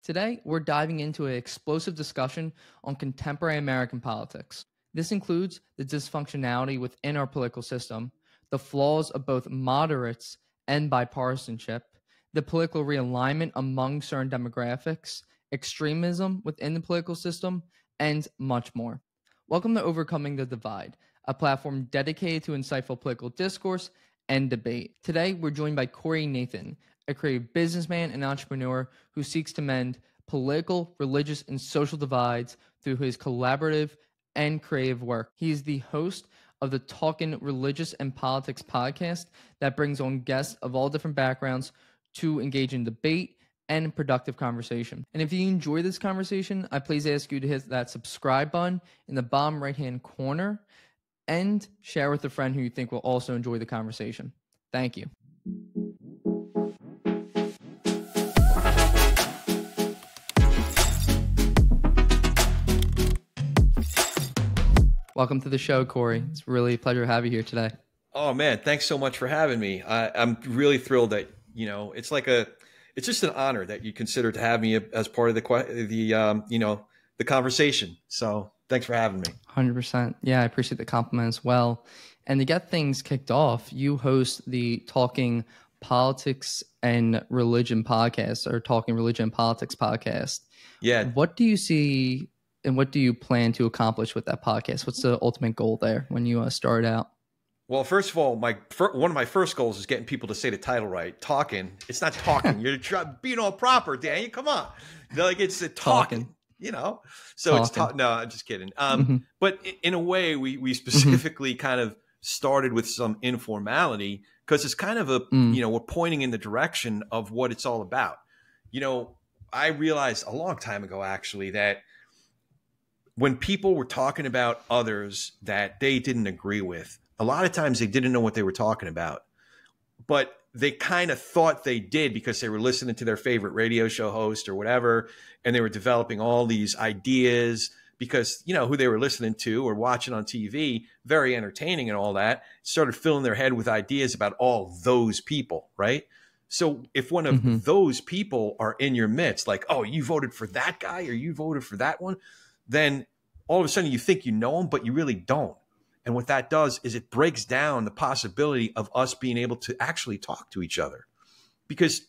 Today, we're diving into an explosive discussion on contemporary American politics. This includes the dysfunctionality within our political system, the flaws of both moderates and bipartisanship, the political realignment among certain demographics, extremism within the political system, and much more. Welcome to Overcoming the Divide, a platform dedicated to insightful political discourse and debate. Today, we're joined by Corey Nathan, a creative businessman and entrepreneur who seeks to mend political, religious, and social divides through his collaborative and creative work. He is the host of the Talkin Religion and Politics podcast that brings on guests of all different backgrounds to engage in debate and productive conversation. And if you enjoy this conversation, I please ask you to hit that subscribe button in the bottom right-hand corner and share with a friend who you think will also enjoy the conversation. Thank you. Welcome to the show, Corey. It's really a pleasure to have you here today. Oh man, thanks so much for having me. I'm really thrilled that, it's just an honor that you consider to have me as part of the conversation. So thanks for having me. 100%. Yeah, I appreciate the compliment as well. And to get things kicked off, you host the Talking Politics and Religion podcast, or Talking Religion and Politics podcast. Yeah. What do you see and what do you plan to accomplish with that podcast? What's the ultimate goal there when you start out? Well, first of all, one of my first goals is getting people to say the title right. Talking. It's not talking. You're being all proper, Daniel. Come on. Like it's a talking. So talking. It's no, I'm just kidding. But in a way, we specifically kind of started with some informality because it's kind of we're pointing in the direction of what it's all about. I realized a long time ago, actually, that when people were talking about others that they didn't agree with, a lot of times they didn't know what they were talking about, but they kind of thought they did because they were listening to their favorite radio show host or whatever. And they were developing all these ideas because, who they were listening to or watching on TV, very entertaining and all that, started filling their head with ideas about all those people, right? So if one of those people are in your midst, like, oh, you voted for that guy or you voted for that one, then all of a sudden you think you know them, but you really don't. And what that does is it breaks down the possibility of us being able to actually talk to each other, because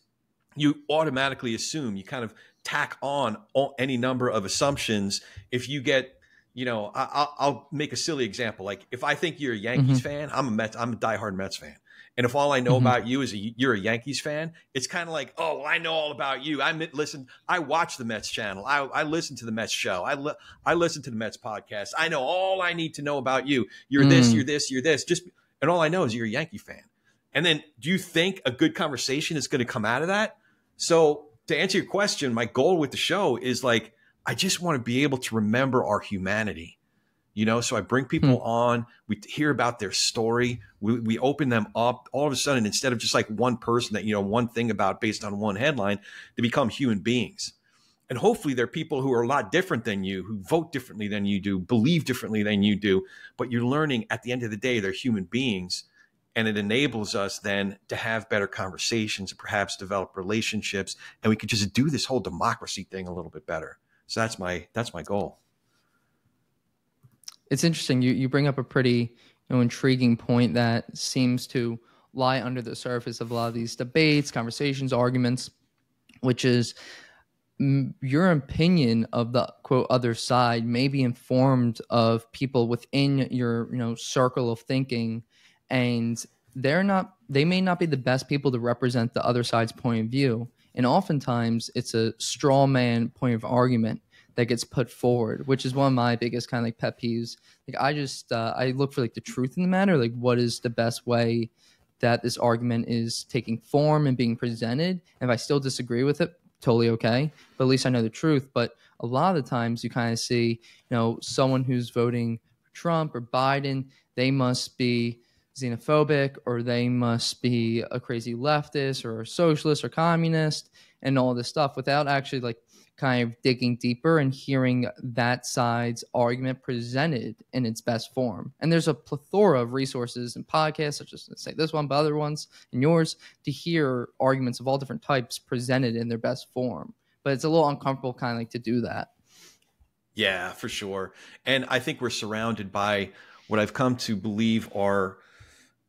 you automatically assume, you kind of tack on any number of assumptions. If you get, I'll make a silly example. Like if I think you're a Yankees fan, I'm a diehard Mets fan. And if all I know about you is you're a Yankees fan, it's kind of like, oh, well, I know all about you. I watch the Mets channel. I listen to the Mets show. I listen to the Mets podcast. I know all I need to know about you. You're this, you're this, you're this. And all I know is you're a Yankee fan. And then do you think a good conversation is going to come out of that? So to answer your question, my goal with the show is like, I just want to be able to remember our humanity. So I bring people on, we hear about their story, we open them up. All of a sudden, instead of just like one person that, one thing about based on one headline, they become human beings. And hopefully they're people who are a lot different than you, who vote differently than you do, believe differently than you do. But you're learning at the end of the day, they're human beings. And it enables us then to have better conversations and perhaps develop relationships. And we could just do this whole democracy thing a little bit better. So that's my goal. It's interesting. You bring up a pretty intriguing point that seems to lie under the surface of a lot of these debates, conversations, arguments, which is your opinion of the quote other side may be informed of people within your circle of thinking, and they may not be the best people to represent the other side's point of view. And oftentimes it's a straw man point of argument that gets put forward, which is one of my biggest kind of like pet peeves. Like I look for like the truth in the matter, like what is the best way that this argument is taking form and being presented. And if I still disagree with it, totally okay, but at least I know the truth. But a lot of the times you kind of see, someone who's voting for Trump or Biden, they must be xenophobic or they must be a crazy leftist or a socialist or communist and all this stuff without actually like kind of digging deeper and hearing that side's argument presented in its best form. And there's a plethora of resources and podcasts, such as say this one, but other ones and yours, to hear arguments of all different types presented in their best form. but it's a little uncomfortable kind of like to do that. Yeah, for sure. And I think we're surrounded by what I've come to believe are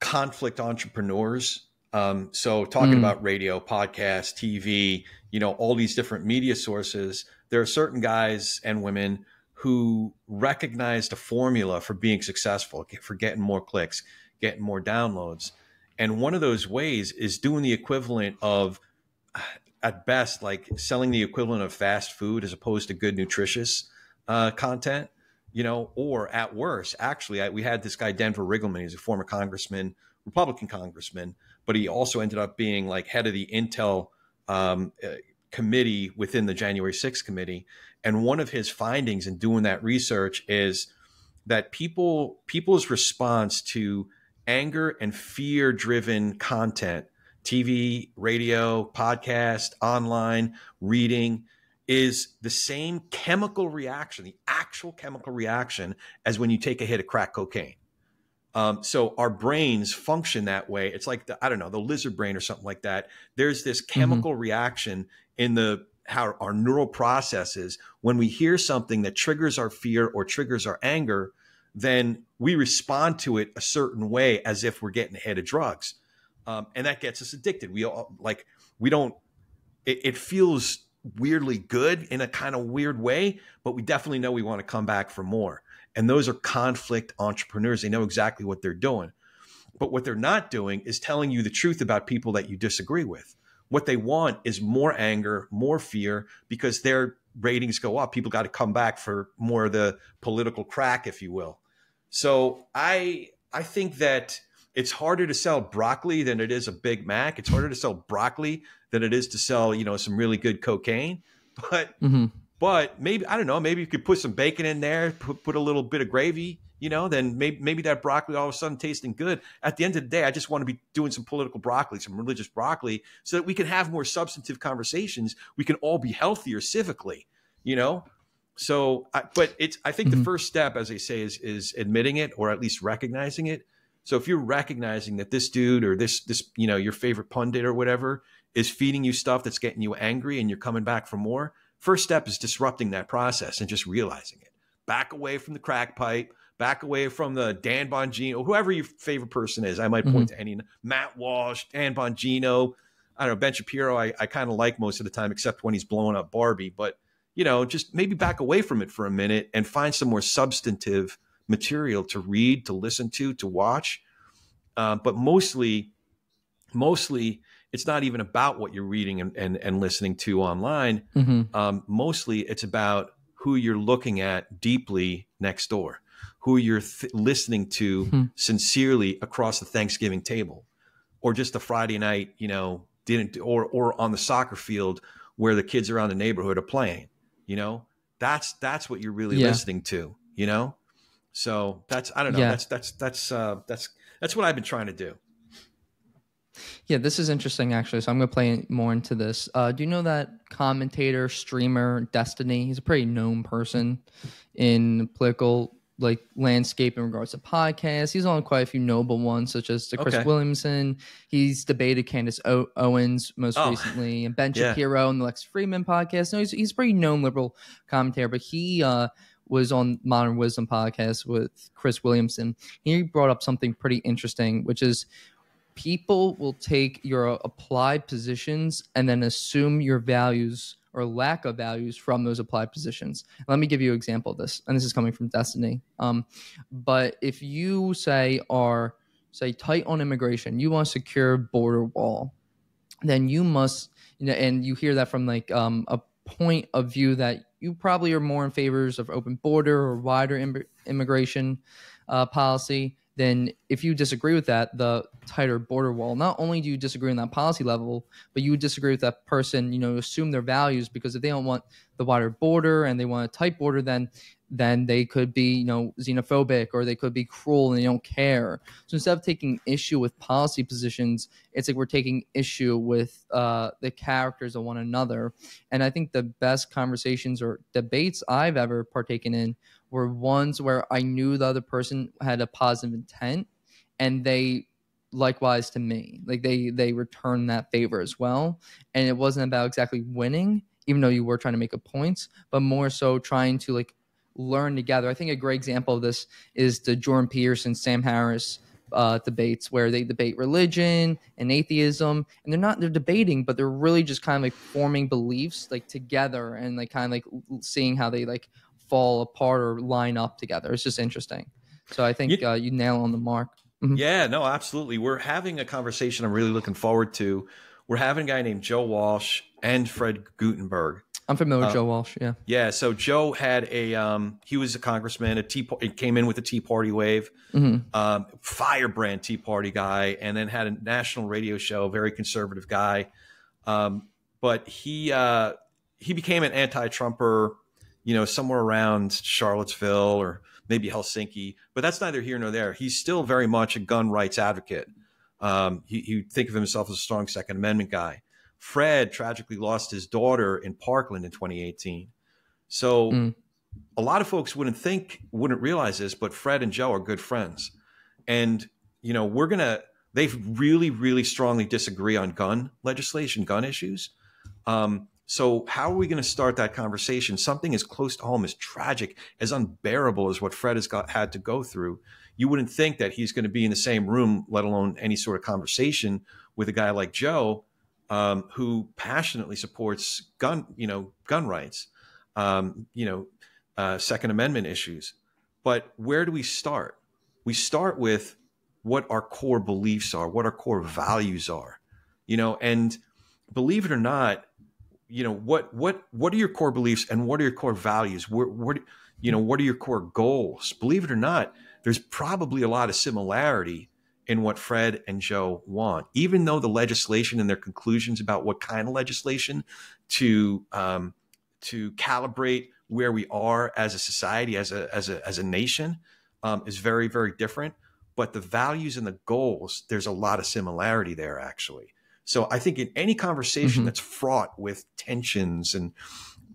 conflict entrepreneurs. So talking about radio, podcast, TV, all these different media sources, there are certain guys and women who recognized a formula for being successful, for getting more clicks, getting more downloads. And one of those ways is doing the equivalent of, at best, like selling the equivalent of fast food as opposed to good, nutritious content, or at worst, actually, we had this guy, Denver Riggleman. He's a former congressman, Republican congressman, but he also ended up being like head of the Intel committee within the January 6th committee. And one of his findings in doing that research is that people's response to anger and fear driven content, TV, radio, podcast, online, reading, is the same chemical reaction, the actual chemical reaction, as when you take a hit of crack cocaine. So our brains function that way. It's like the lizard brain or something like that. There's this chemical reaction in how our neural processes. When we hear something that triggers our fear or triggers our anger, then we respond to it a certain way as if we're getting a hit of drugs. And that gets us addicted. It feels weirdly good in a kind of weird way, but we definitely know we want to come back for more. And those are conflict entrepreneurs. They know exactly what they're doing. But what they're not doing is telling you the truth about people that you disagree with. What they want is more anger, more fear, because their ratings go up. People got to come back for more of the political crack, if you will. So I think that it's harder to sell broccoli than it is a Big Mac. It's harder to sell broccoli than it is to sell, some really good cocaine. But maybe, I don't know, maybe you could put some bacon in there, put a little bit of gravy, then maybe that broccoli all of a sudden tasting good. At the end of the day, I just want to be doing some political broccoli, some religious broccoli, so that we can have more substantive conversations. We can all be healthier civically, So, I think the first step, as they say, is admitting it, or at least recognizing it. So if you're recognizing that this dude or this your favorite pundit or whatever is feeding you stuff that's getting you angry and you're coming back for more, first step is disrupting that process and just realizing it. Back away from the crack pipe, back away from the Dan Bongino, whoever your favorite person is. I might point to any, Matt Walsh, Dan Bongino, I don't know, Ben Shapiro. I kind of like most of the time, except when he's blowing up Barbie. But, just maybe back away from it for a minute and find some more substantive material to read, to listen to watch. But mostly it's not even about what you're reading and listening to online. Mostly it's about who you're looking at deeply next door, who you're listening to sincerely across the Thanksgiving table, or just a Friday night, or on the soccer field where the kids around the neighborhood are playing. That's what you're really listening to. So that's, I don't know. Yeah. That's what I've been trying to do. Yeah, this is interesting, actually. So I'm going to play more into this. Do you know that commentator, streamer, Destiny? He's a pretty known person in political landscape in regards to podcasts. He's on quite a few notable ones, such as the Chris Williamson. He's debated Candace Owens most recently, and Ben Shapiro and the Lex Friedman podcast. No, he's a pretty known liberal commentator, but he was on Modern Wisdom podcast with Chris Williamson. He brought up something pretty interesting, which is people will take your applied positions and then assume your values or lack of values from those applied positions. Let me give you an example of this, and this is coming from Destiny. But if you say tight on immigration, you want a secure border wall, then you must, and you hear that from a point of view that you probably are more in favors of open border or wider immigration policy. Then if you disagree with that, the tighter border wall, not only do you disagree on that policy level, but you would disagree with that person, assume their values, because if they don't want the wider border and they want a tight border, then they could be, xenophobic, or they could be cruel and they don't care. So instead of taking issue with policy positions, it's like we're taking issue with the characters of one another. And I think the best conversations or debates I've ever partaken in were ones where I knew the other person had a positive intent, and they likewise to me, they returned that favor as well. And it wasn't about exactly winning. even though you were trying to make a point, but more so trying to like learn together. I think a great example of this is the Jordan Peterson, Sam Harris debates, where they debate religion and atheism, and they're debating, but they're really just kind of like forming beliefs like together, and like kind of like seeing how they like fall apart or line up together. It's just interesting. So I think you nail on the mark. Mm-hmm. Yeah, no, absolutely. We're having a conversation I'm really looking forward to. We're having a guy named Joe Walsh and Fred Gutenberg. I'm familiar with Joe Walsh. Yeah. Yeah. So Joe had he was a congressman. It came in with the Tea Party wave, firebrand Tea Party guy, and then had a national radio show. Very conservative guy, but he became an anti-Trumper, somewhere around Charlottesville or maybe Helsinki. But that's neither here nor there. He's still very much a gun rights advocate. He think of himself as a strong Second Amendment guy. Fred tragically lost his daughter in Parkland in 2018. So a lot of folks wouldn't realize this, but Fred and Joe are good friends. And, they really, really strongly disagree on gun legislation, gun issues. So how are we going to start that conversation? Something as close to home, as tragic, as unbearable as what Fred has had to go through. You wouldn't think that he's going to be in the same room, let alone any sort of conversation with a guy like Joe, who passionately supports gun rights, Second Amendment issues. But where do we start? We start with what our core beliefs are, what our core values are, and believe it or not, what are your core beliefs and what are your core values? What are your core goals? Believe it or not, there's probably a lot of similarity in what Fred and Joe want, even though the legislation and their conclusions about what kind of legislation to calibrate where we are as a society, as a nation, is very, very different. But the values and the goals, there's a lot of similarity there, actually. So I think in any conversation that's fraught with tensions and,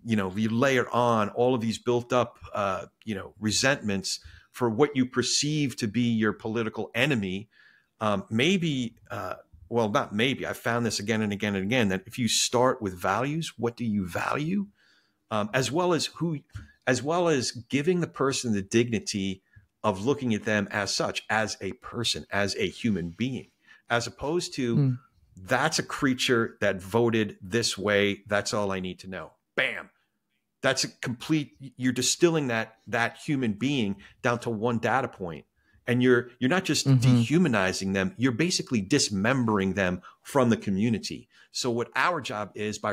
you layer on all of these built up, resentments for what you perceive to be your political enemy, not maybe, I've found this again and again and again, that if you start with values, what do you value? As well as giving the person the dignity of looking at them as such, as a person, as a human being, as opposed to that's a creature that voted this way. That's all I need to know. Bam. That's a complete, you're distilling that human being down to one data point. And you're not just dehumanizing them, you're basically dismembering them from the community. So what our job is, by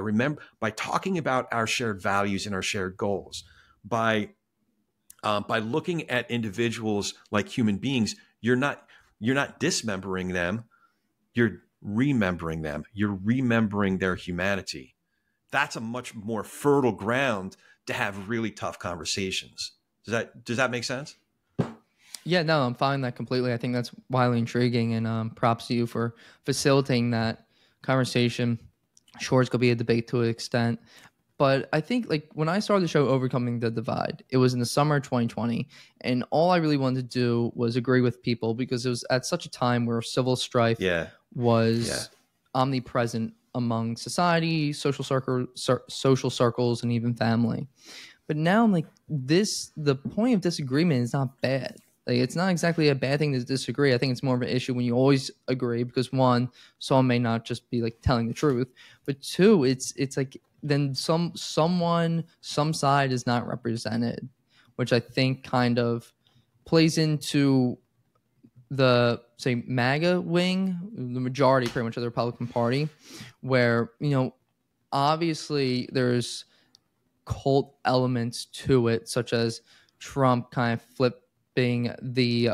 talking about our shared values and our shared goals, by looking at individuals like human beings, you're not dismembering them, you're remembering them. You're remembering their humanity. That's a much more fertile ground to have really tough conversations. Does that make sense? Yeah, no, I'm following that completely. I think that's wildly intriguing, and props to you for facilitating that conversation. Sure, it's going to be a debate to an extent, but I think like when I started the show Overcoming the Divide, it was in the summer of 2020, and all I really wanted to do was agree with people, because it was at such a time where civil strife was omnipresent among society, social circles, and even family. But now I'm like, the point of disagreement is not bad. Like, it's not exactly a bad thing to disagree. I think it's more of an issue when you always agree, because one, someone may not just be like telling the truth, but two, it's like then some side is not represented, which I think kind of plays into the, say, MAGA wing, the majority pretty much of the Republican Party, where, obviously there's cult elements to it, such as Trump kind of flipping the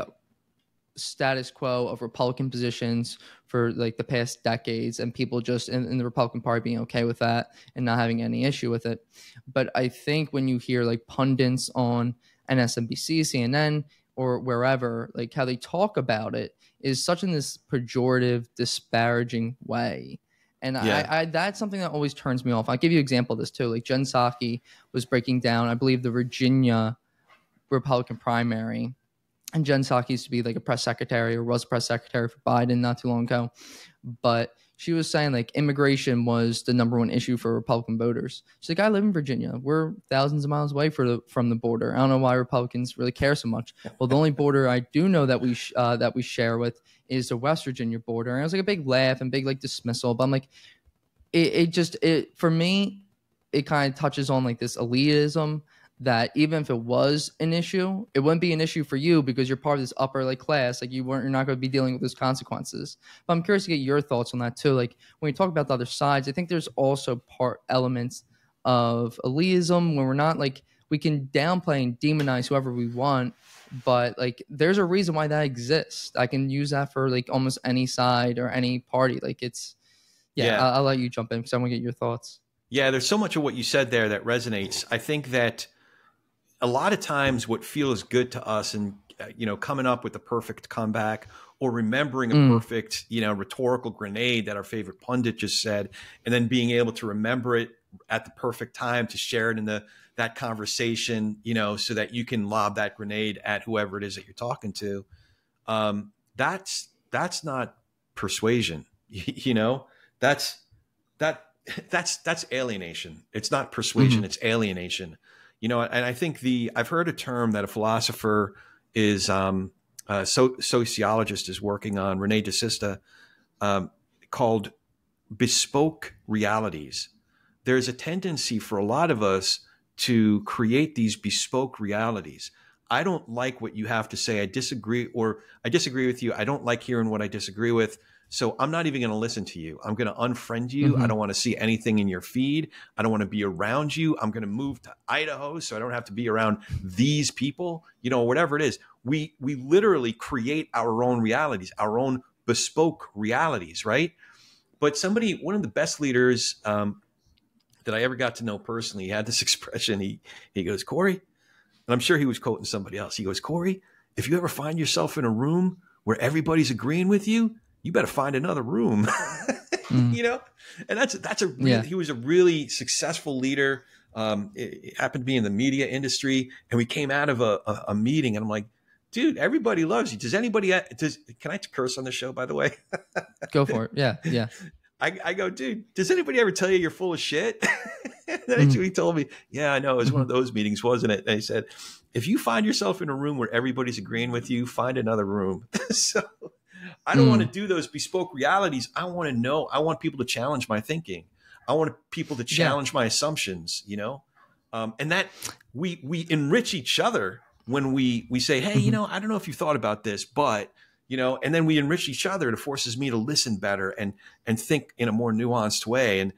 status quo of Republican positions for like the past decades, and people just in the Republican Party being okay with that and not having any issue with it. But I think when you hear like pundits on MSNBC, CNN, or wherever, like how they talk about it is such in this pejorative, disparaging way. And I that's something that always turns me off. I'll give you an example of this too. Like Jen Psaki was breaking down, I believe, the Virginia Republican primary. And Jen Psaki used to be like a press secretary, or was press secretary for Biden not too long ago. But she was saying like immigration was the number one issue for Republican voters. She's like, I live in Virginia. We're thousands of miles away from the border. I don't know why Republicans really care so much. Well, the only border I do know that we share with is the West Virginia border. And it was like a big laugh and big like dismissal. But I'm like, it for me, it kind of touches on like this elitism that even if it was an issue, it wouldn't be an issue for you because you're part of this upper like class. Like you're not going to be dealing with those consequences. But I'm curious to get your thoughts on that too. Like when you talk about the other sides, I think there's also elements of elitism when we're not like, we can downplay and demonize whoever we want, but like there's a reason why that exists. I can use that for like almost any side or any party. Like it's, I'll let you jump in because I want to get your thoughts. Yeah, there's so much of what you said there that resonates. I think that a lot of times what feels good to us and, coming up with the perfect comeback or remembering a perfect, rhetorical grenade that our favorite pundit just said, and then being able to remember it at the perfect time to share it in that conversation, so that you can lob that grenade at whoever it is that you're talking to. That's not persuasion, that's alienation. It's not persuasion. It's alienation. And I think I've heard a term that a philosopher is, sociologist is working on, Rene DeSista, called bespoke realities. There's a tendency for a lot of us to create these bespoke realities. I don't like what you have to say. I disagree with you. I don't like hearing what I disagree with. So I'm not even going to listen to you. I'm going to unfriend you. I don't want to see anything in your feed. I don't want to be around you. I'm going to move to Idaho so I don't have to be around these people, whatever it is. We literally create our own realities, our own bespoke realities, right? But one of the best leaders that I ever got to know personally, he had this expression. He goes, Corey, and I'm sure he was quoting somebody else. He goes, Corey, if you ever find yourself in a room where everybody's agreeing with you, you better find another room, and he was a really successful leader. It happened to be in the media industry, and we came out of a meeting and I'm like, dude, everybody loves you. Can I curse on the show, by the way? Go for it. Yeah. I go, dude, does anybody ever tell you you're full of shit? And he told me, yeah, I know. It was one of those meetings, wasn't it? And he said, if you find yourself in a room where everybody's agreeing with you, find another room. So I don't want to do those bespoke realities. I want people to challenge my thinking. I want people to challenge my assumptions, and that we enrich each other when we say, hey, I don't know if you thought about this, but, and then we enrich each other. It forces me to listen better and think in a more nuanced way. And,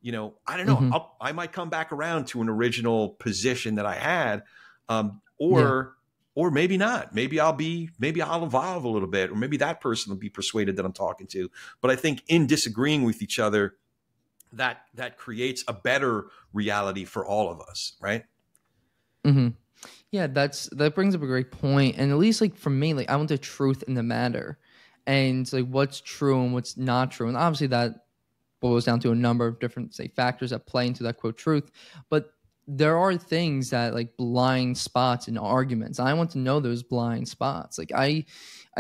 I don't know, I might come back around to an original position that I had, or maybe not. Maybe I'll evolve a little bit, or maybe that person will be persuaded that I'm talking to. But I think in disagreeing with each other, that creates a better reality for all of us, right? Yeah, that brings up a great point. And at least like for me, like I want the truth in the matter, and like what's true and what's not true. And obviously that boils down to a number of different factors that play into that quote truth. But there are things that like blind spots in arguments. I want to know those blind spots. Like I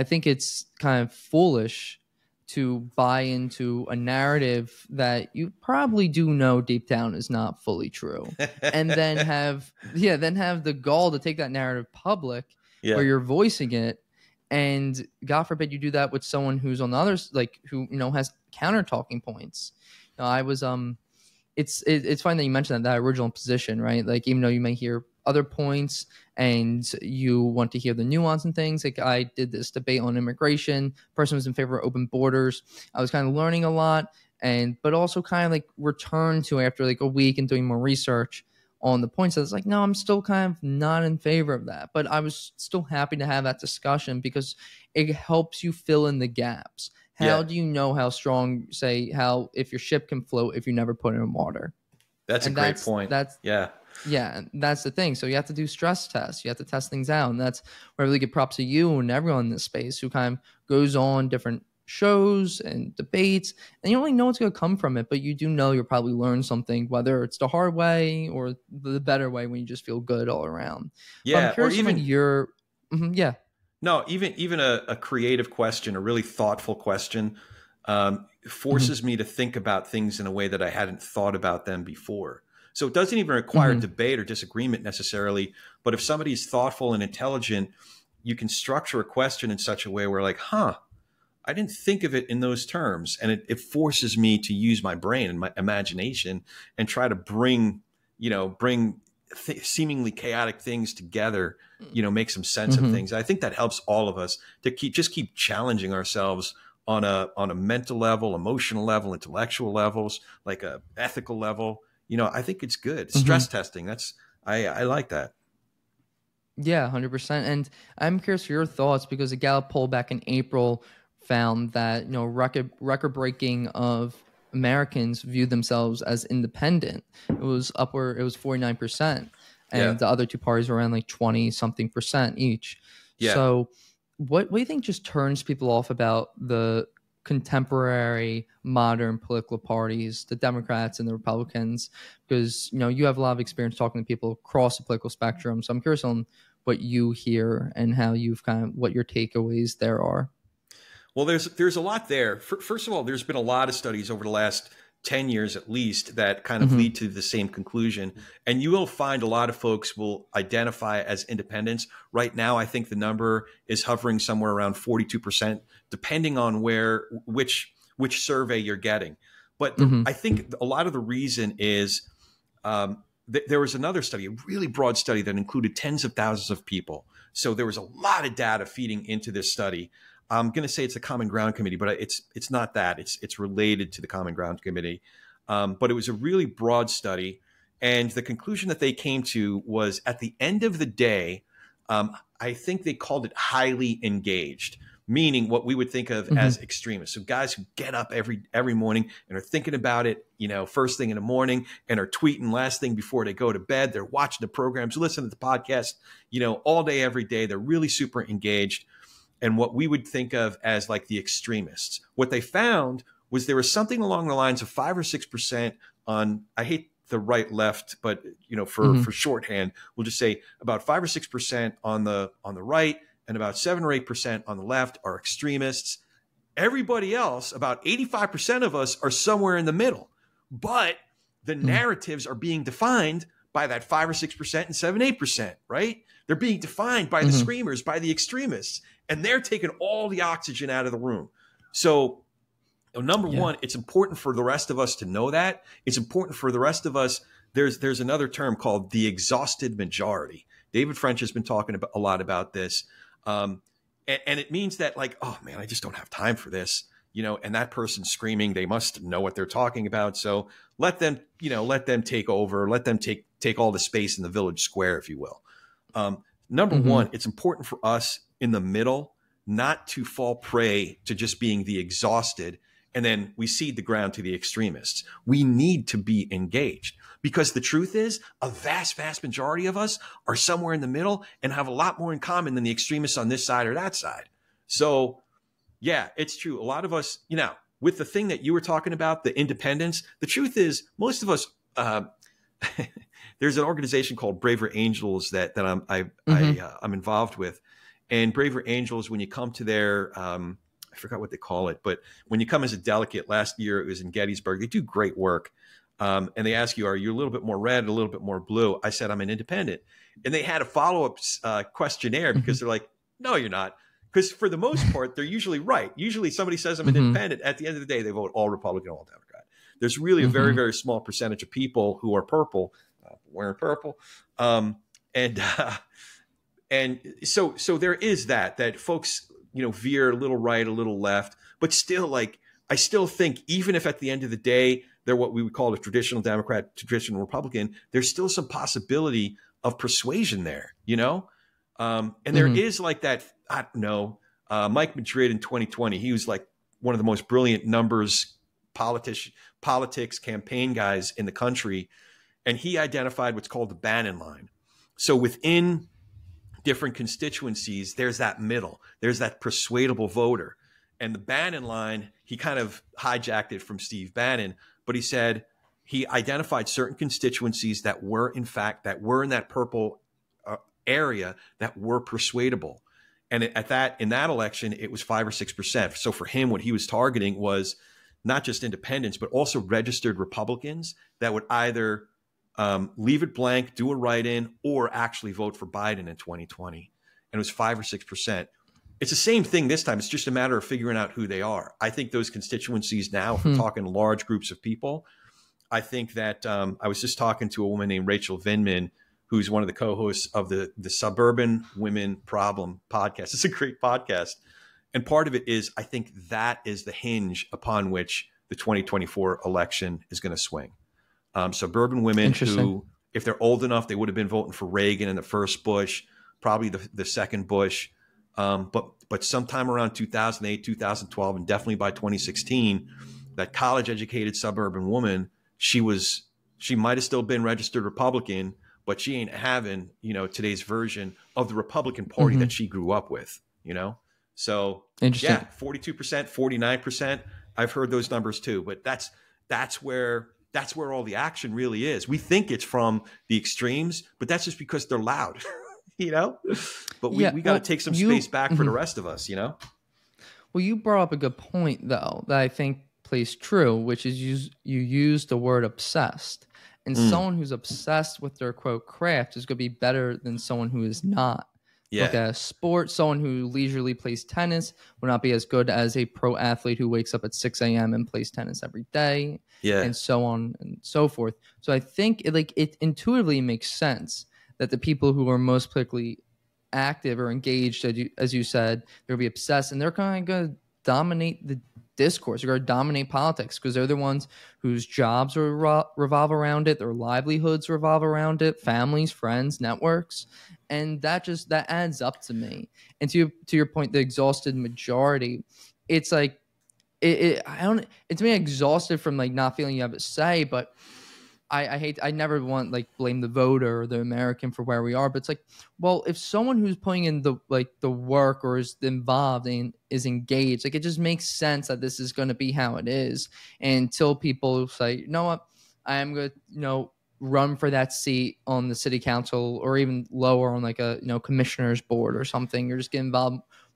think it's kind of foolish to buy into a narrative that you probably do know deep down is not fully true, and then have the gall to take that narrative public where you're voicing it. And God forbid you do that with someone who's on the other, like who has counter talking points. I was it's fine that you mentioned that original position, right? Like even though you may hear other points and you want to hear the nuance and things, like I did this debate on immigration. Person was in favor of open borders. I was kind of learning a lot, but also kind of like returned to after like a week and doing more research on the points. I was like, no, I'm still kind of not in favor of that, but I was still happy to have that discussion because it helps you fill in the gaps. How do you know how strong, if your ship can float if you never put it in water? That's a great point. Yeah, and that's the thing. So you have to do stress tests. You have to test things out. And that's where I really give props to you and everyone in this space who kind of goes on different shows and debates. And you don't really know what's going to come from it, but you do know you'll probably learn something, whether it's the hard way or the better way when you just feel good all around. Yeah, I'm curious or even your... No, even a creative question, a really thoughtful question. forces me to think about things in a way that I hadn't thought about them before. So it doesn't even require debate or disagreement necessarily, but if somebody's thoughtful and intelligent, you can structure a question in such a way where like, I didn't think of it in those terms. And it forces me to use my brain and my imagination and try to bring seemingly chaotic things together, make some sense of things. I think that helps all of us to keep challenging ourselves on a mental level, emotional level, intellectual levels, like a ethical level. I think it's good. Stress testing. I like that. Yeah, 100%. And I'm curious for your thoughts, because a Gallup poll back in April found that record breaking of Americans view themselves as independent. It was 49%, and the other two parties were around like 20-something% each. Yeah. So what do you think just turns people off about the contemporary modern political parties, the Democrats and the Republicans? Because you have a lot of experience talking to people across the political spectrum, so I'm curious on what you hear and how what your takeaways there are. Well, there's a lot there. First of all, there's been a lot of studies over the last 10 years at least that kind of lead to the same conclusion. And you will find a lot of folks will identify as independents. Right now, I think the number is hovering somewhere around 42%, depending on which survey you're getting. But I think a lot of the reason is there was another study, a really broad study that included tens of thousands of people. So there was a lot of data feeding into this study. I'm going to say it's the Common Ground Committee, but it's not that. It's related to the Common Ground Committee. But it was a really broad study. And the conclusion that they came to was, at the end of the day, I think they called it highly engaged, meaning what we would think of as extremists. So guys who get up every morning and are thinking about it, first thing in the morning, and are tweeting last thing before they go to bed. They're watching the programs, listening to the podcast, all day, every day. They're really super engaged. And what we would think of as like the extremists. What they found was there was something along the lines of 5 or 6% on, I hate the right left, but for shorthand, we'll just say about 5 or 6% on the right, and about 7 or 8% on the left are extremists. Everybody else, about 85% of us, are somewhere in the middle. But the narratives are being defined by that 5 or 6% and 7, 8%, right? They're being defined by the screamers, by the extremists. And they're taking all the oxygen out of the room. So number one, it's important for the rest of us to know that. It's important for the rest of us. There's another term called the exhausted majority. David French has been talking a lot about this. And it means that, like, oh man, I just don't have time for this. And that person's screaming, they must know what they're talking about. So let them take over, let them take all the space in the village square, if you will. Number one, it's important for us in the middle not to fall prey to just being the exhausted, and then we cede the ground to the extremists. We need to be engaged, because the truth is a vast, vast majority of us are somewhere in the middle and have a lot more in common than the extremists on this side or that side. So yeah, it's true. A lot of us, with the thing that you were talking about, the independence, the truth is most of us, there's an organization called Braver Angels that I'm involved with. And Braver Angels, when you come to their, I forgot what they call it, but when you come as a delegate, last year it was in Gettysburg, they do great work. And they ask you, are you a little bit more red, a little bit more blue? I said, I'm an independent. And they had a follow-up questionnaire, because they're like, no, you're not. Because for the most part, they're usually right. Usually somebody says I'm an independent. At the end of the day, they vote all Republican, all Democrat. There's really a very, very small percentage of people who are purple, wearing purple. And so there is that folks, veer a little right, a little left, but still, like, I still think, even if at the end of the day, they're what we would call a traditional Democrat, traditional Republican, there's still some possibility of persuasion there, and there is like that, I don't know, Mike Madrid in 2020, he was like one of the most brilliant numbers, politics campaign guys in the country. And he identified what's called the Bannon line. So within different constituencies, there's that middle, there's that persuadable voter. And the Bannon line, he kind of hijacked it from Steve Bannon, but he said he identified certain constituencies that were in that purple area that were persuadable. And in that election, it was 5 or 6%. So for him, what he was targeting was not just independents, but also registered Republicans that would either leave it blank, do a write-in, or actually vote for Biden in 2020. And it was 5 or 6%. It's the same thing this time. It's just a matter of figuring out who they are. I think those constituencies now, if we're talking large groups of people, I think that I was just talking to a woman named Rachel Vindman, who's one of the co-hosts of the Suburban Women Problem podcast. It's a great podcast. And part of it is, I think that is the hinge upon which the 2024 election is going to swing. Suburban women who, if they're old enough, they would have been voting for Reagan in the first Bush, probably the second Bush. But sometime around 2008, 2012, and definitely by 2016, that college-educated suburban woman, she might have still been registered Republican, but she ain't having, today's version of the Republican Party that she grew up with, So yeah, 42%, 49%. I've heard those numbers too, but that's where all the action really is. We think it's from the extremes, but that's just because they're loud, But we got to take some space back for the rest of us, Well, you brought up a good point though that I think plays true, which is you use the word obsessed. And someone who's obsessed with their quote craft is going to be better than someone who is not. Yeah. Look at a sport, someone who leisurely plays tennis will not be as good as a pro athlete who wakes up at 6 a.m. and plays tennis every day, and so on and so forth. So I think it intuitively makes sense that the people who are most politically active or engaged, as you said, they're going to be obsessed, and they're kind of going to dominate the discourse. They're going to dominate politics because they're the ones whose jobs revolve around it, their livelihoods revolve around it, families, friends, networks, and that adds up to me. And to your point, the exhausted majority, it's like it's me exhausted from not feeling you have a say, but I never want blame the voter or the American for where we are, but it's well, if someone who's putting in the work or is involved and is engaged, it just makes sense that this is going to be how it is. And until people say, you know what, I am going to run for that seat on the city council or even lower on a commissioner's board or something, or just get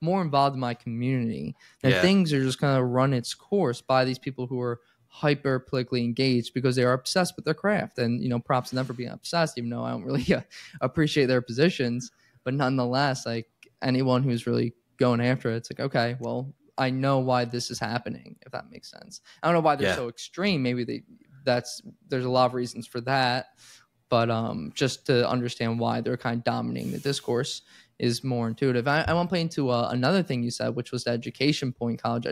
more involved in my community, and things are just going to run its course by these people who are hyper politically engaged because they are obsessed with their craft. And props to them for being obsessed, even though I don't really appreciate their positions, but nonetheless, anyone who's really going after it, it's okay, well, I know why this is happening, if that makes sense. I don't know why they're so extreme. Maybe there's a lot of reasons for that, but just to understand why they're kind of dominating the discourse is more intuitive. I want to play into another thing you said, which was the education point, college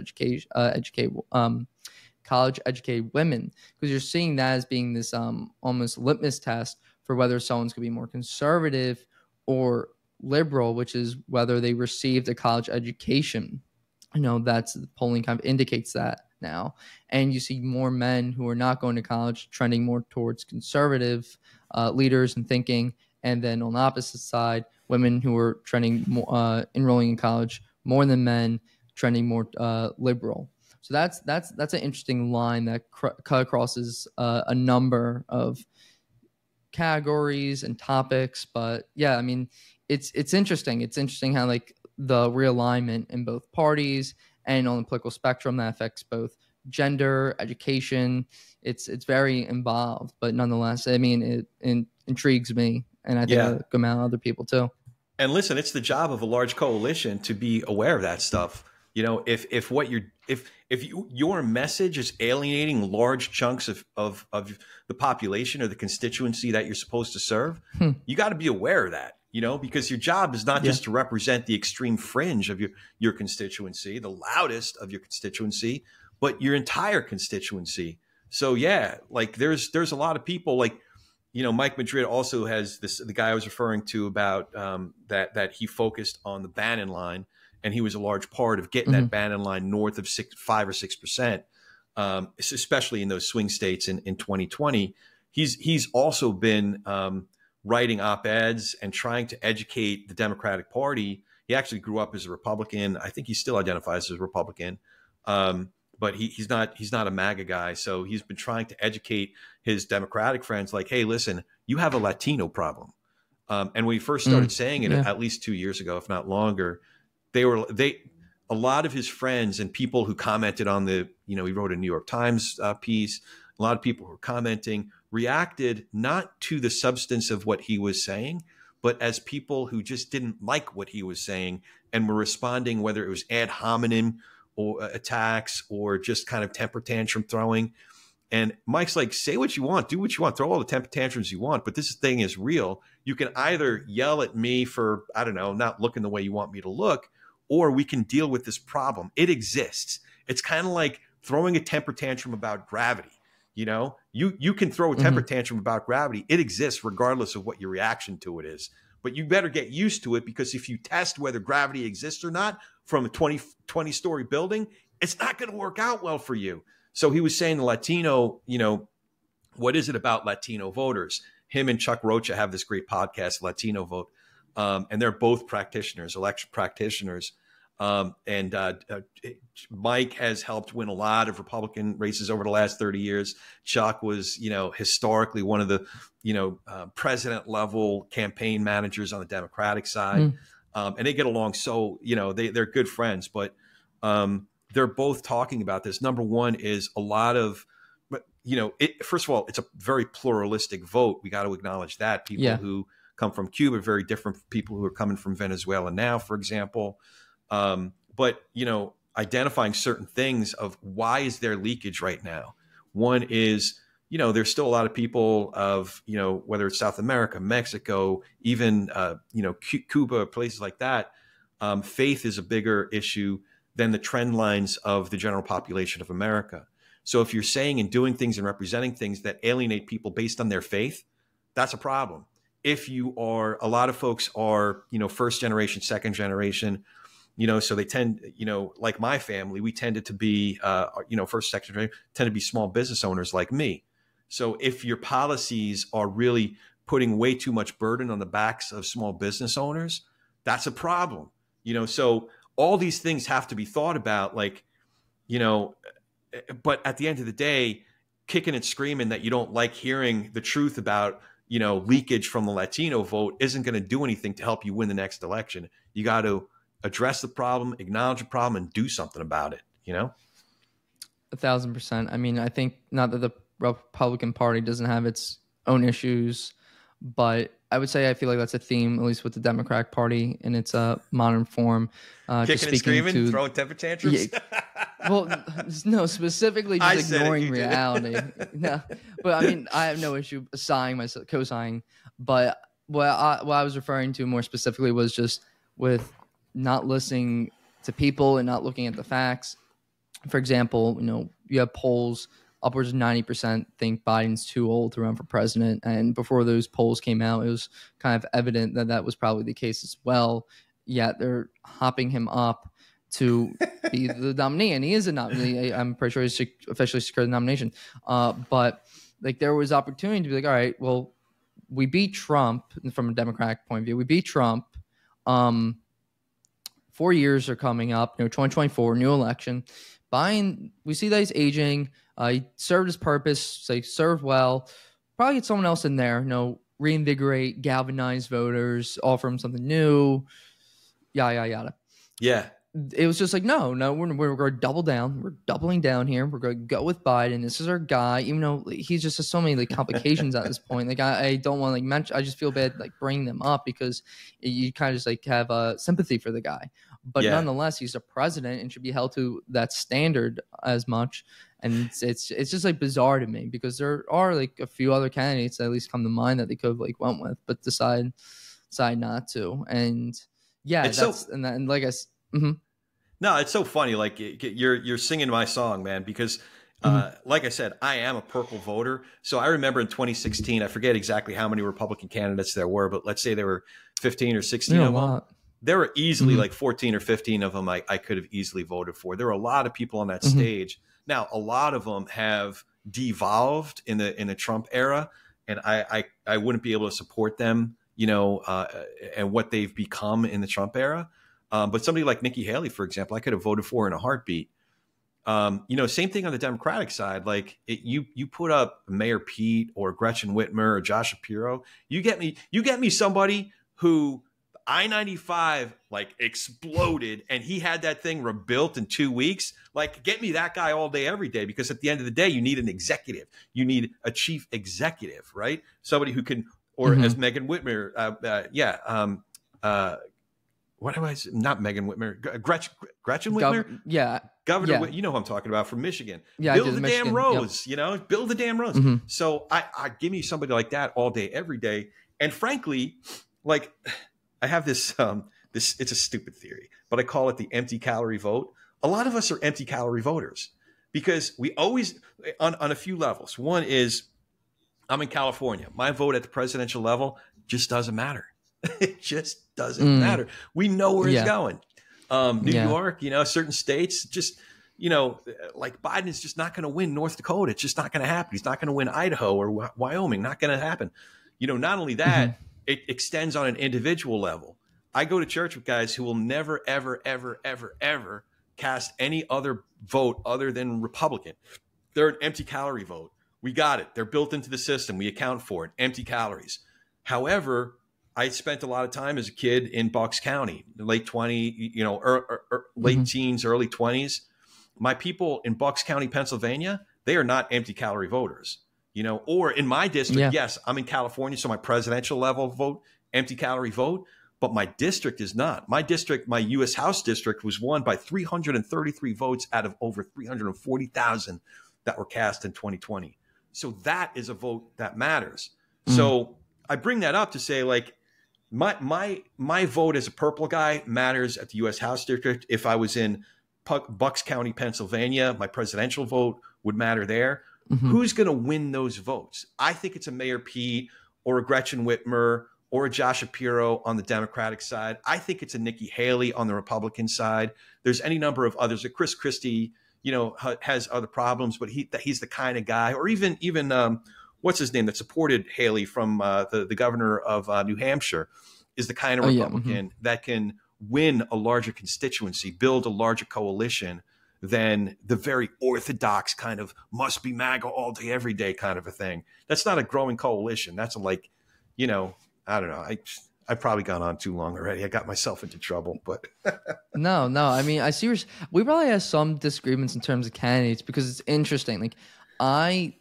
educated women, because you're seeing that as being this almost litmus test for whether someone's going to be more conservative or liberal, which is whether they received a college education. That's the polling kind of indicates that now. And you see more men who are not going to college trending more towards conservative leaders and thinking. And then on the opposite side, women who are trending more, enrolling in college more than men, trending more liberal. So that's an interesting line that cut acrosses a number of categories and topics. But yeah, I mean, it's interesting. It's interesting how the realignment in both parties and on the political spectrum that affects both gender, education. It's very involved, but nonetheless, I mean, it intrigues me, and I think it'll come out other people too. And listen, it's the job of a large coalition to be aware of that stuff. If your message is alienating large chunks of the population or the constituency that you're supposed to serve, you got to be aware of that, because your job is not just to represent the extreme fringe of your constituency, the loudest of your constituency, but your entire constituency. So there's a lot of people Mike Madrid also has the guy I was referring to about that he focused on the Bannon line. And he was a large part of getting that Bannon line north of 5 or 6%, especially in those swing states in 2020. He's also been writing op-eds and trying to educate the Democratic Party. He actually grew up as a Republican. I think he still identifies as a Republican, but he's not a MAGA guy. So he's been trying to educate his Democratic friends, hey, listen, you have a Latino problem. And when he first started saying it, at least 2 years ago, if not longer, a lot of his friends and people who commented on the, he wrote a New York Times piece. A lot of people who were commenting reacted not to the substance of what he was saying, but as people who just didn't like what he was saying and were responding, whether it was ad hominem or attacks or just kind of temper tantrum throwing. And Mike's like, say what you want, do what you want, throw all the temper tantrums you want, but this thing is real. You can either yell at me for, I don't know, not looking the way you want me to look, or we can deal with this problem. It exists. It's kind of like throwing a temper tantrum about gravity. You can throw a temper tantrum about gravity. It exists regardless of what your reaction to it is. But you better get used to it, because if you test whether gravity exists or not from a 20-story building, it's not going to work out well for you. So he was saying the Latino, what is it about Latino voters? Him and Chuck Rocha have this great podcast, Latino Vote. And they're both practitioners, election practitioners. Mike has helped win a lot of Republican races over the last 30 years. Chuck was, historically one of the, president level campaign managers on the Democratic side. And they get along. So, they're good friends, but they're both talking about this. Number one is a lot of, first of all, it's a very pluralistic vote. We got to acknowledge that. People who come from Cuba, very different from people who are coming from Venezuela now, for example. But, identifying certain things of why is there leakage right now? One is, there's still a lot of people of, whether it's South America, Mexico, even, Cuba, places like that. Faith is a bigger issue than the trend lines of the general population of America. So if you're saying and doing things and representing things that alienate people based on their faith, that's a problem. If you are, a lot of folks are, first generation, second generation, so they tend, like my family, we tended to be, first, second generation, tend to be small business owners like me. So if your policies are really putting way too much burden on the backs of small business owners, that's a problem. So all these things have to be thought about, but at the end of the day, kicking and screaming that you don't like hearing the truth about, leakage from the Latino vote isn't going to do anything to help you win the next election. You got to address the problem, acknowledge the problem, and do something about it, 1,000%. I mean, I think not that the Republican Party doesn't have its own issues, but I would say I feel like that's a theme, at least with the Democratic Party in its modern form. Kicking and screaming, throwing temper tantrums? Yeah, well, no, specifically just ignoring reality. No, but I mean, I have no issue co-signing. But what I was referring to more specifically was just with not listening to people and not looking at the facts. For example, you have polls upwards of 90% think Biden's too old to run for president. And before those polls came out, it was kind of evident that that was probably the case as well. Yet they're hopping him up to be the nominee. And he is a nominee. I'm pretty sure he's officially secured the nomination. But there was opportunity to be like, all right, well, we beat Trump from a Democratic point of view. We beat Trump. 4 years are coming up, 2024, new election. Biden, we see that he's aging. He served his purpose, served well. Probably get someone else in there, reinvigorate, galvanize voters, offer them something new, yada, yada. Yeah. It was just no, we're going to double down. We're doubling down here. We're going to go with Biden. This is our guy, even though he's just has so many complications at this point. I don't want to mention, I just feel bad bringing them up because you kind of just have sympathy for the guy. But nonetheless, he's a president and should be held to that standard as much. And it's just bizarre to me because there are a few other candidates that at least come to mind that they could have went with, but decide not to. And yeah, and like I said, no, it's so funny. You're singing my song, man, because like I said, I am a purple voter. So I remember in 2016, I forget exactly how many Republican candidates there were, but let's say there were 15 or 16 of them. There were easily 14 or 15 of them I could have easily voted for. There were a lot of people on that stage. Now, a lot of them have devolved in the Trump era, and I wouldn't be able to support them, and what they've become in the Trump era. But somebody like Nikki Haley, for example, I could have voted for in a heartbeat. Same thing on the Democratic side. You put up Mayor Pete or Gretchen Whitmer or Josh Shapiro. You get me somebody who I-95 like exploded and he had that thing rebuilt in 2 weeks. Like, get me that guy all day, every day, because at the end of the day, you need an executive. You need a chief executive, right? Somebody who can, or as Megan Whitmer, what do I say? Not Megan Whitmer, Gretchen Whitmer? Governor, you know who I'm talking about, from Michigan. Build the damn roads, build the damn roads. So I give me somebody like that all day, every day. And frankly, like, I have this, it's a stupid theory, but I call it the empty calorie vote. A lot of us are empty calorie voters because we always, on a few levels. One is, I'm in California. My vote at the presidential level just doesn't matter. It just doesn't matter. We know where it's going. New York, certain states, just, like Biden is just not going to win North Dakota. It's just not going to happen. He's not going to win Idaho or Wyoming. Not going to happen. Not only that, it extends on an individual level. I go to church with guys who will never, ever, ever, ever, ever cast any other vote other than Republican. They're an empty calorie vote. We got it. They're built into the system. We account for it. Empty calories. However, I spent a lot of time as a kid in Bucks County, late 20, late teens, early 20s. My people in Bucks County, Pennsylvania, they are not empty calorie voters. Or in my district, yes, I'm in California, so my presidential level vote, empty calorie vote, but my district is not. My district, my U.S. House district, was won by 333 votes out of over 340,000 that were cast in 2020. So that is a vote that matters. So I bring that up to say, like, my vote as a purple guy matters at the U.S. House district. If I was in Bucks County, Pennsylvania, my presidential vote would matter there. Who's going to win those votes? I think it's a Mayor Pete or a Gretchen Whitmer or a Josh Shapiro on the Democratic side. I think it's a Nikki Haley on the Republican side. There's any number of others. Chris Christie, has other problems, but he's the kind of guy. Or even what's his name that supported Haley from the governor of New Hampshire is the kind of Republican that can win a larger constituency, build a larger coalition than the very orthodox kind of must be MAGA all day, every day kind of a thing. That's not a growing coalition. That's I don't know. I've probably gone on too long already. I got myself into trouble, but no. I mean, I see. We probably have some disagreements in terms of candidates because it's interesting. Like, I'm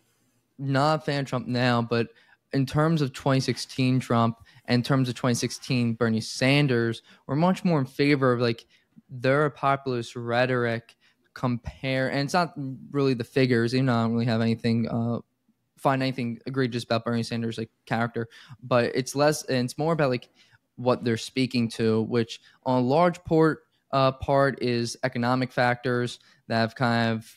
not a fan of Trump now, but in terms of 2016 Trump and in terms of 2016 Bernie Sanders, we're much more in favor of like their populist rhetoric. And it's not really the figures, I don't really have anything find anything egregious about Bernie Sanders' like character, but it's more about like what they're speaking to, which on a large part is economic factors that have kind of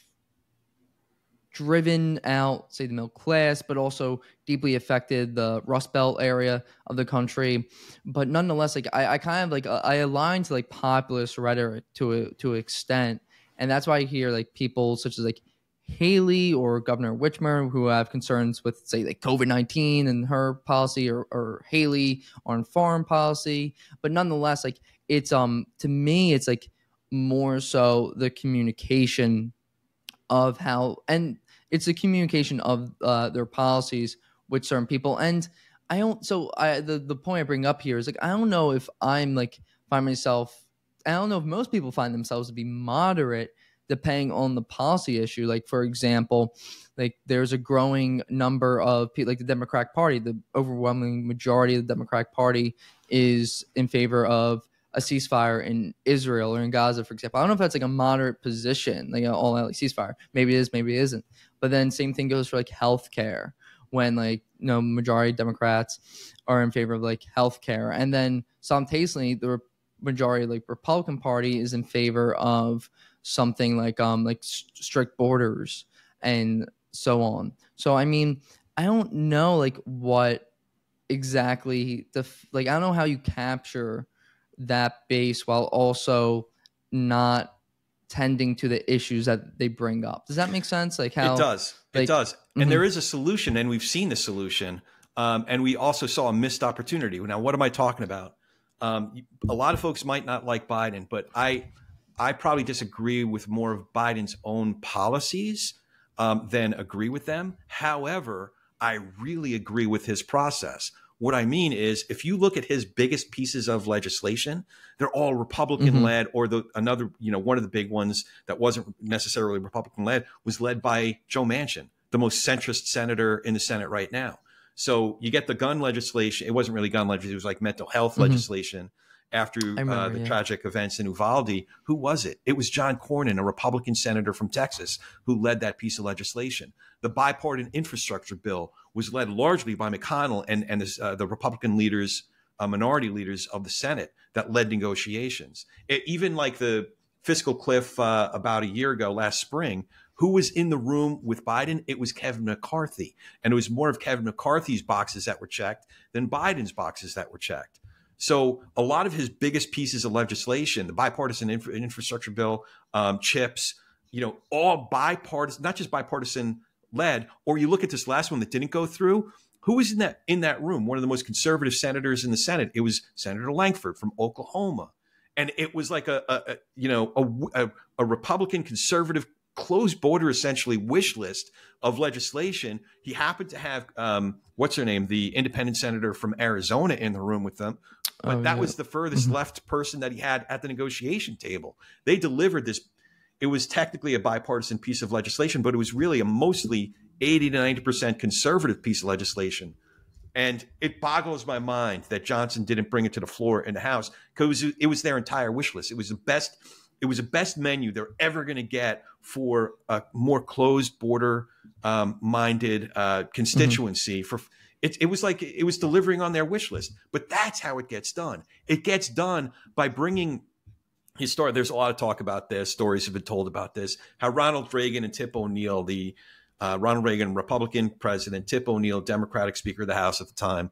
driven out, say, the middle class, but also deeply affected the Rust Belt area of the country. But nonetheless, like I kind of like I align to like populist rhetoric to an extent. And that's why I hear like people such as like Haley or Governor Whitmer who have concerns with, say, like COVID-19 and her policy, or Haley on foreign policy. But nonetheless, like it's to me, it's like more so the communication of how, and it's the communication of their policies with certain people. And I don't. So the point I bring up here is like I don't know if I'm like find myself. I don't know if most people find themselves to be moderate depending on the policy issue. Like, for example, like there's a growing number of people, like the Democratic Party, the overwhelming majority of the Democratic Party is in favor of a ceasefire in Israel or in Gaza, for example. I don't know if that's like a moderate position, like an all-out ceasefire. Maybe it is, maybe it isn't. But then same thing goes for like healthcare, when like majority of Democrats are in favor of like healthcare, and then simultaneously the majority like Republican Party is in favor of something like strict borders and so on. So I mean, I don't know like what exactly I don't know how you capture that base while also not tending to the issues that they bring up. Does that make sense? Like how it does. Like, it does. And there is a solution, and we've seen the solution. And we also saw a missed opportunity. Now, what am I talking about? A lot of folks might not like Biden, but I probably disagree with more of Biden's own policies than agree with them. However, I really agree with his process. What I mean is, if you look at his biggest pieces of legislation, they're all Republican led, or one of the big ones that wasn't necessarily Republican led was led by Joe Manchin, the most centrist senator in the Senate right now. So you get the gun legislation. It wasn't really gun legislation. It was like mental health legislation after the tragic events in Uvalde. Who was it? It was John Cornyn, a Republican senator from Texas, who led that piece of legislation. The bipartisan infrastructure bill was led largely by McConnell and the Republican leaders, minority leaders of the Senate that led negotiations. Even like the fiscal cliff about a year ago, last spring, who was in the room with Biden? It was Kevin McCarthy. And it was more of Kevin McCarthy's boxes that were checked than Biden's boxes that were checked. So a lot of his biggest pieces of legislation, the bipartisan infrastructure bill, CHIPS, all bipartisan, not just bipartisan led. Or you look at this last one that didn't go through. Who was in that room? One of the most conservative senators in the Senate. It was Senator Langford from Oklahoma. And it was like a Republican conservative closed border, essentially, wish list of legislation. He happened to have, what's her name, the independent senator from Arizona in the room with them. But that was the furthest left person that he had at the negotiation table. They delivered this. It was technically a bipartisan piece of legislation, but it was really a mostly 80 to 90% conservative piece of legislation. And it boggles my mind that Johnson didn't bring it to the floor in the House, because it was their entire wish list. It was the best menu they're ever going to get for a more closed border minded constituency. It was like it was delivering on their wish list. But that's how it gets done. It gets done by bringing his story. There's a lot of talk about this. Stories have been told about this. How Ronald Reagan and Tip O'Neill, Ronald Reagan, Republican president, Tip O'Neill, Democratic Speaker of the House at the time,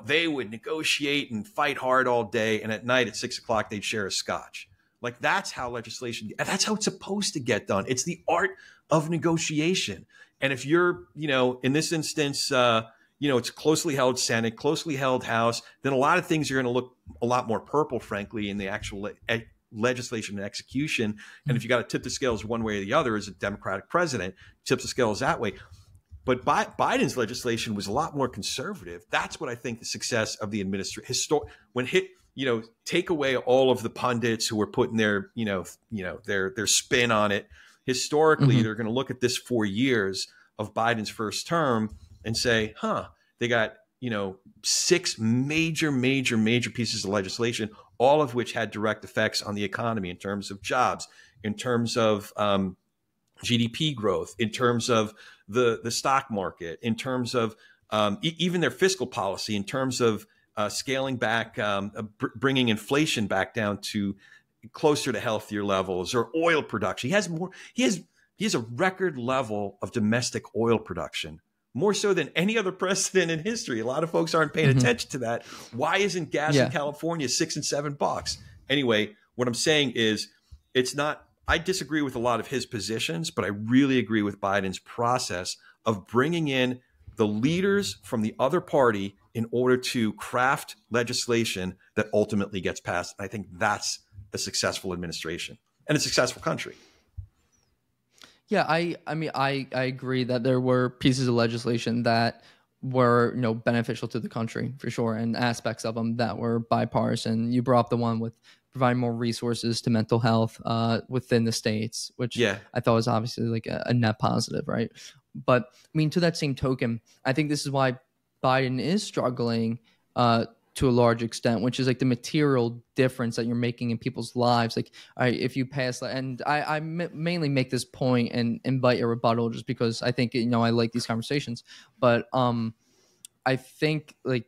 they would negotiate and fight hard all day. And at night at 6 o'clock, they'd share a scotch. Like, that's how legislation, that's how it's supposed to get done. It's the art of negotiation. And if you're, in this instance, it's a closely held Senate, closely held House, then a lot of things are going to look a lot more purple, frankly, in the actual legislation and execution. And if you got to tip the scales one way or the other as a Democratic president, tip the scales that way. But Biden's legislation was a lot more conservative. That's what I think the success of the administration, take away all of the pundits who were putting their spin on it. Historically, they're going to look at this 4 years of Biden's first term and say, they got, 6 major pieces of legislation, all of which had direct effects on the economy in terms of jobs, in terms of GDP growth, in terms of the stock market, in terms of even their fiscal policy, in terms of scaling back, bringing inflation back down to closer to healthier levels, or oil production. He has a record level of domestic oil production, more so than any other president in history. A lot of folks aren't paying attention to that. Why isn't gas in California $6 and $7? Anyway, what I'm saying is, I disagree with a lot of his positions, but I really agree with Biden's process of bringing in the leaders from the other party in order to craft legislation that ultimately gets passed. I think that's a successful administration and a successful country. Yeah, I agree that there were pieces of legislation that were beneficial to the country for sure, and aspects of them that were bipartisan. You brought up the one with providing more resources to mental health within the states, which I thought was obviously like a net positive, right? But to that same token, I think this is why Biden is struggling to a large extent, which is like the material difference that you're making in people's lives. Like, if you pass, and I mainly make this point and invite a rebuttal just because I think, I like these conversations, but I think like,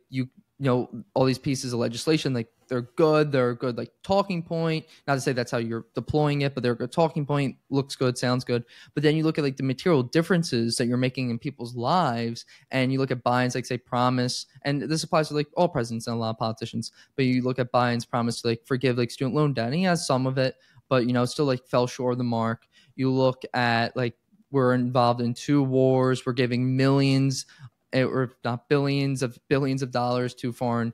all these pieces of legislation, like they're good like talking point, not to say that's how you're deploying it, but they're a good talking point, looks good, sounds good. But then you look at like the material differences that you're making in people's lives, and you look at Biden's, like, say, promise, and this applies to like all presidents and a lot of politicians, but you look at Biden's promise to like forgive like student loan debt, and he has some of it, but still like fell short of the mark. You look at like, we're involved in 2 wars, we're giving millions or not billions of dollars to foreign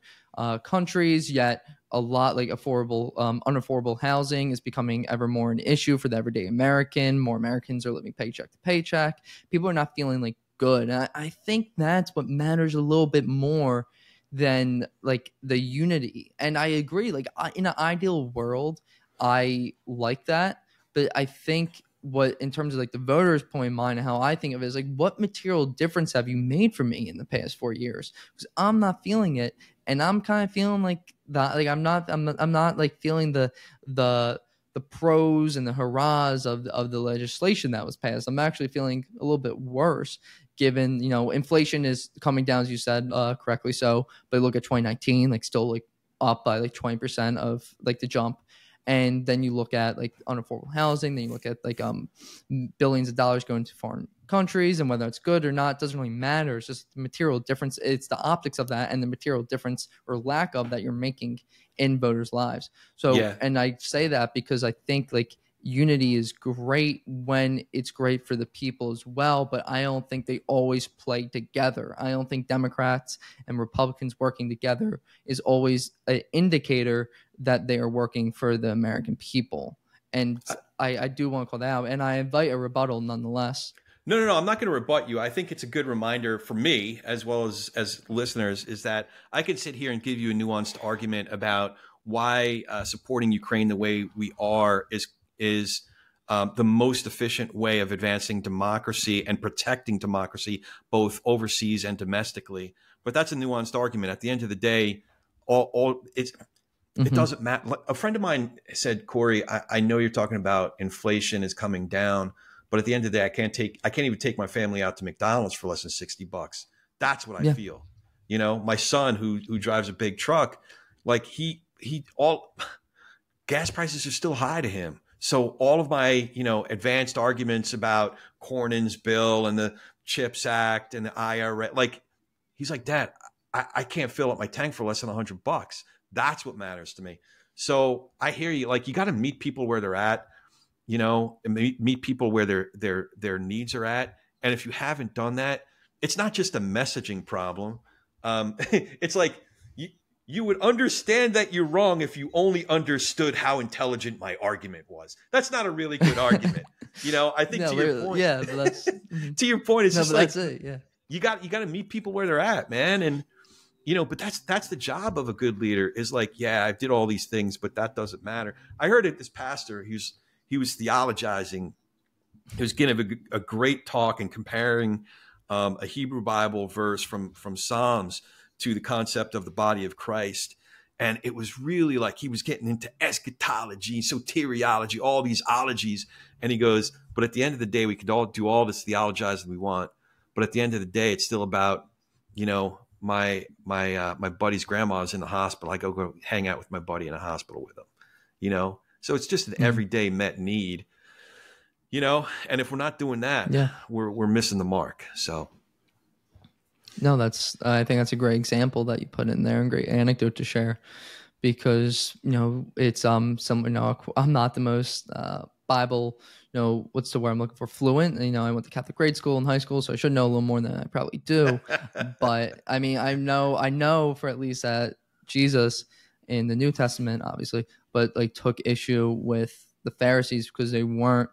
countries, yet a lot like unaffordable housing is becoming ever more an issue for the everyday American. More Americans are living paycheck to paycheck. People are not feeling like good. And I think that's what matters a little bit more than like the unity. And I agree, like in an ideal world, I like that. But I think what, in terms of like the voters' point in mind, and how I think of it is like, what material difference have you made for me in the past 4 years? Because I'm not feeling it. And I'm kind of feeling like that. Like I'm not like feeling the pros and the hurrahs of the legislation that was passed. I'm actually feeling a little bit worse, given, you know, inflation is coming down, as you said, correctly so. But look at 2019, like still like up by like 20% of like the jump. And then you look at like unaffordable housing, then you look at like billions of dollars going to foreign countries, and whether it's good or not doesn't really matter. It's just the material difference. It's the optics of that and the material difference or lack of that you're making in voters' lives. So, yeah. And I say that because I think like unity is great when it's great for the people as well, but I don't think they always play together. I don't think Democrats and Republicans working together is always an indicator that they are working for the American people. And I do want to call that out, and I invite a rebuttal nonetheless. No. I'm not going to rebut you. I think it's a good reminder for me, as well as listeners, is that I can sit here and give you a nuanced argument about why supporting Ukraine the way we are is the most efficient way of advancing democracy and protecting democracy, both overseas and domestically. But that's a nuanced argument. At the end of the day, it doesn't matter. A friend of mine said, Corey, I know you're talking about inflation is coming down, but at the end of the day, I can't even take my family out to McDonald's for less than $60. That's what I feel. You know, my son who drives a big truck, like gas prices are still high to him. So all of my, you know, advanced arguments about Cornyn's bill and the CHIPS Act and the IRA, like he's like, Dad, I can't fill up my tank for less than $100. That's what matters to me. So I hear you. Like, you got to meet people where they're at, you know, and meet people where their needs are at. And if you haven't done that, it's not just a messaging problem. It's like you would understand that you're wrong if you only understood how intelligent my argument was. That's not a really good argument. You know, I think to your point. Yeah, but that's to your point, it's just like, that's it, yeah. You got to meet people where they're at, man. And you know, but that's the job of a good leader, is like, yeah, I did all these things, but that doesn't matter. I heard it. This pastor, he was theologizing. He was giving a great talk and comparing a Hebrew Bible verse from Psalms to the concept of the body of Christ. And it was really like he was getting into eschatology, soteriology, all these ologies. And he goes, but at the end of the day, we could all do all this theologizing we want. But at the end of the day, it's still about, you know, my buddy's grandma's in the hospital. I go hang out with my buddy in a hospital with him, you know? So it's just an everyday met need, you know? And if we're not doing that, we're missing the mark. So. No, I think that's a great example that you put in there, and great anecdote to share, because, you know, it's I'm not the most Bible, you know, what's the word I'm looking for, fluent. You know, I went to Catholic grade school and high school, so I should know a little more than I probably do. But I mean, I know for at least that Jesus in the New Testament, obviously, but like took issue with the Pharisees because they weren't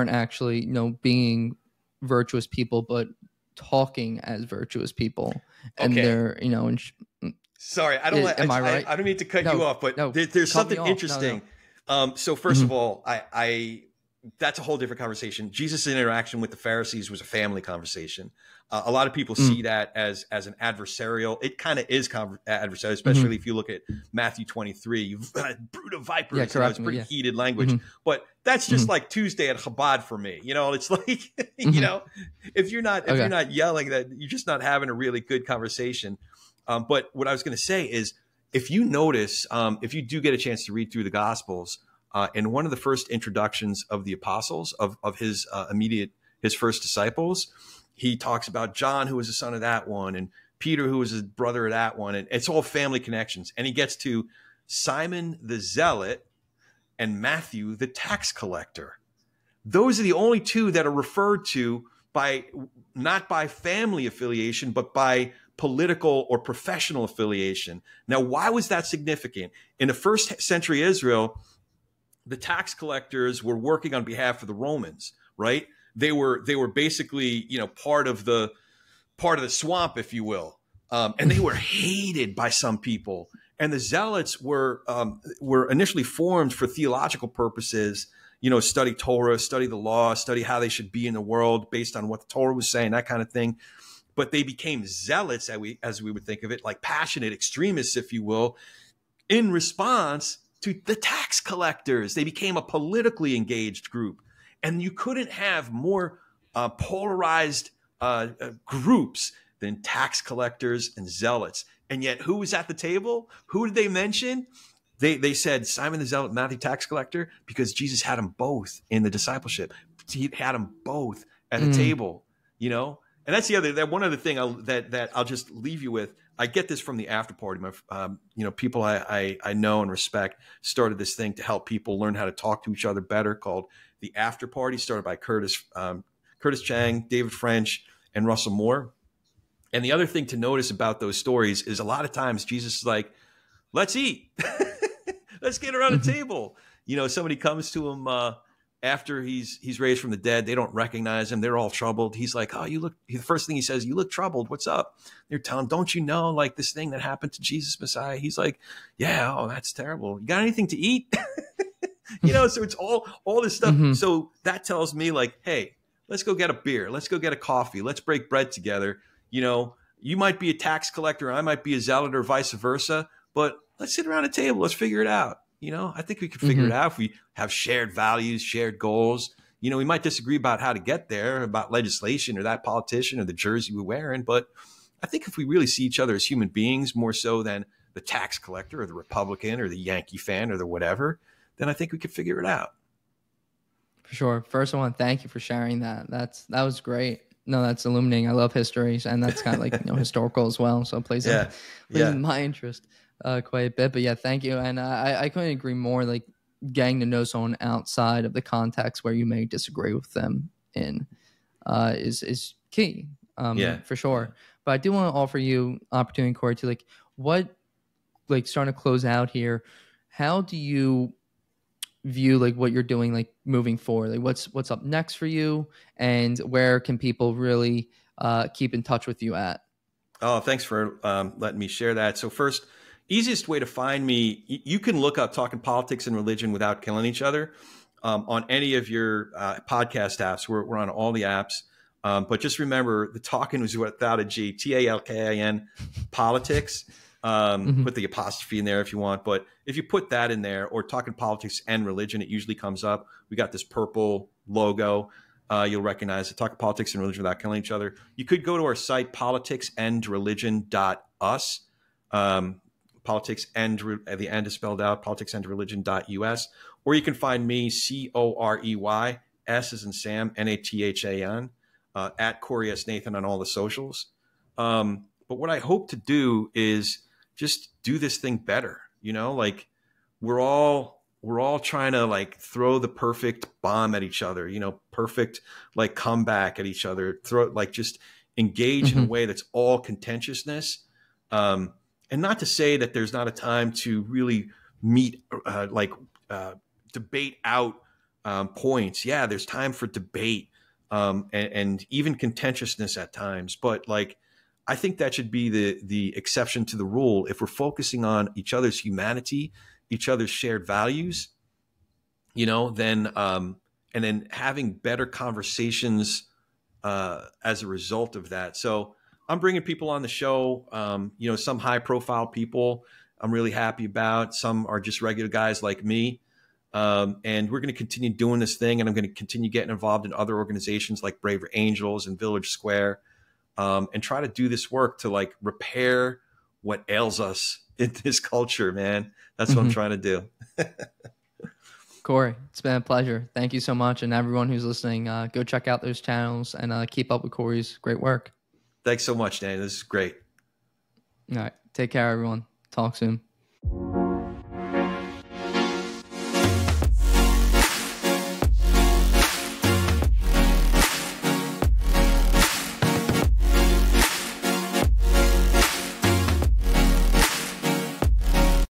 actually, you know, being virtuous people, but talking as virtuous people. And they're, you know, sorry, am I right? I don't mean to cut you off, but there's something interesting. So first of all, I that's a whole different conversation. Jesus' interaction with the Pharisees was a family conversation. A lot of people see that as an adversarial. It kind of is adversarial, especially if you look at Matthew 23. You've brood of vipers. It's pretty heated language. But that's just like Tuesday at Chabad for me. You know, it's like, you know, if you're not yelling, that you're just not having a really good conversation. But what I was going to say is, if you notice, if you do get a chance to read through the Gospels, in one of the first introductions of the apostles, of his first disciples, he talks about John, who was the son of that one, and Peter, who was his brother of that one. And it's all family connections. And he gets to Simon the Zealot and Matthew the tax collector. Those are the only two that are referred to not by family affiliation, but by political or professional affiliation. Now, why was that significant? In the first century Israel, the tax collectors were working on behalf of the Romans, right? They were basically, you know, part of the swamp, if you will. And they were hated by some people. And the zealots were initially formed for theological purposes, study Torah, study the law, study how they should be in the world based on what the Torah was saying, that kind of thing. But they became zealots, as we would think of it, like passionate extremists, if you will, in response to the tax collectors. They became a politically engaged group. And you couldn't have more polarized groups than tax collectors and zealots. And yet, who was at the table? Who did they mention? They said Simon the Zealot, Matthew tax collector, because Jesus had them both in the discipleship. He had them both at the table, And that's one other thing that I'll just leave you with. I get this from the after party. People I know and respect started this thing to help people learn how to talk to each other better, called the After Party, started by Curtis Chang, David French, and Russell Moore. And the other thing to notice about those stories is a lot of times Jesus is like, let's eat. Let's get around the table. Somebody comes to him after he's raised from the dead. They don't recognize him. They're all troubled. He's like, oh, you look, the first thing he says, you look troubled. What's up? They're telling him, don't you know, like this thing that happened to Jesus Messiah? He's like, yeah, oh, that's terrible. You got anything to eat? So it's all this stuff. So that tells me like, hey, let's go get a beer. Let's go get a coffee. Let's break bread together. You might be a tax collector. I might be a zealot, or vice versa, but let's sit around a table. Let's figure it out. I think we can figure it out if we have shared values, shared goals. We might disagree about how to get there, about legislation or that politician or the jersey we're wearing. But I think if we really see each other as human beings, more so than the tax collector or the Republican or the Yankee fan or the whatever, then I think we could figure it out. For sure. First, I want to thank you for sharing that. That was great. No, that's illuminating. I love histories, and that's kind of like historical as well. So it plays in my interest quite a bit. But yeah, thank you. And I couldn't agree more. Like getting to know someone outside of the context where you may disagree with them in is key. For sure. But I do want to offer you opportunity, Corey, to starting to close out here. How do you view what you're doing moving forward? What's up next for you, and where can people really keep in touch with you at? Oh, thanks for letting me share that. So first, easiest way to find me, you can look up Talkin Politics and Religion Without Killing Each Other on any of your podcast apps. We're on all the apps, but just remember the Talkin was without a G, Talkin Politics. Put the apostrophe in there if you want, but if you put that in there, or Talkin Politics and Religion, it usually comes up. We got this purple logo. You'll recognize it. Talkin Politics and Religion Without Killing Each Other. You could go to our site, politicsandreligion.us. Politics and the end is spelled out, politicsandreligion.us. Or you can find me, Corey, S as in Sam, Nathan, at Corey S. Nathan on all the socials. But what I hope to do is just do this thing better. We're all trying to throw the perfect bomb at each other, perfect comeback at each other, just engage in a way that's all contentiousness. And not to say that there's not a time to really meet, debate out points. Yeah, there's time for debate and even contentiousness at times. But I think that should be the exception to the rule. If we're focusing on each other's humanity, each other's shared values, then and then having better conversations as a result of that. So I'm bringing people on the show, some high profile people I'm really happy about. Some are just regular guys like me. And we're going to continue doing this thing. And I'm going to continue getting involved in other organizations like Braver Angels and Village Square. And try to do this work to repair what ails us in this culture, man. That's what I'm trying to do. Corey, it's been a pleasure. Thank you so much. And everyone who's listening, go check out those channels and keep up with Corey's great work. Thanks so much, Danny. This is great. All right. Take care, everyone. Talk soon.